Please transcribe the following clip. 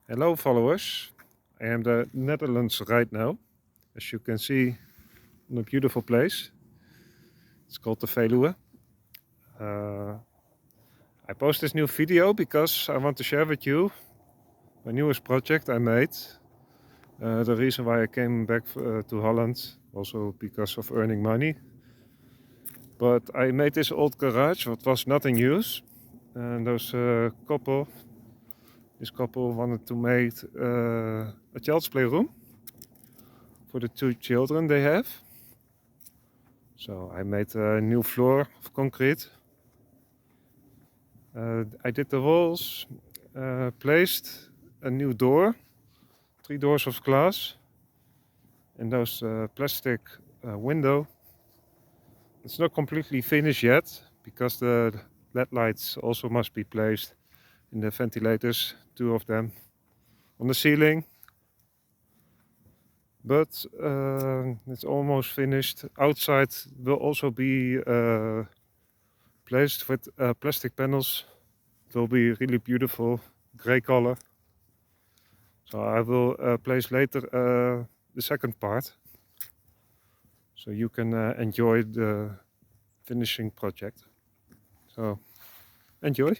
Hello followers, I am in the Netherlands right now. As you can see, in a beautiful place. It's called the Veluwe. I post this new video because I want to share with you my newest project I made. The reason why I came back to Holland, also because of earning money. But I made this old garage, what was not in use. And this couple wanted to make a child's playroom for the 2 children they have. So I made a new floor of concrete. I did the walls, placed a new door, 3 doors of glass, and those plastic window. It's not completely finished yet because the ledlights also must be placed in the ventilators, 2 of them, on the ceiling. But it's almost finished. Outside will also be placed with plastic panels. It will be really beautiful, gray color. So I will place later the second part, so you can enjoy the finishing project. So enjoy.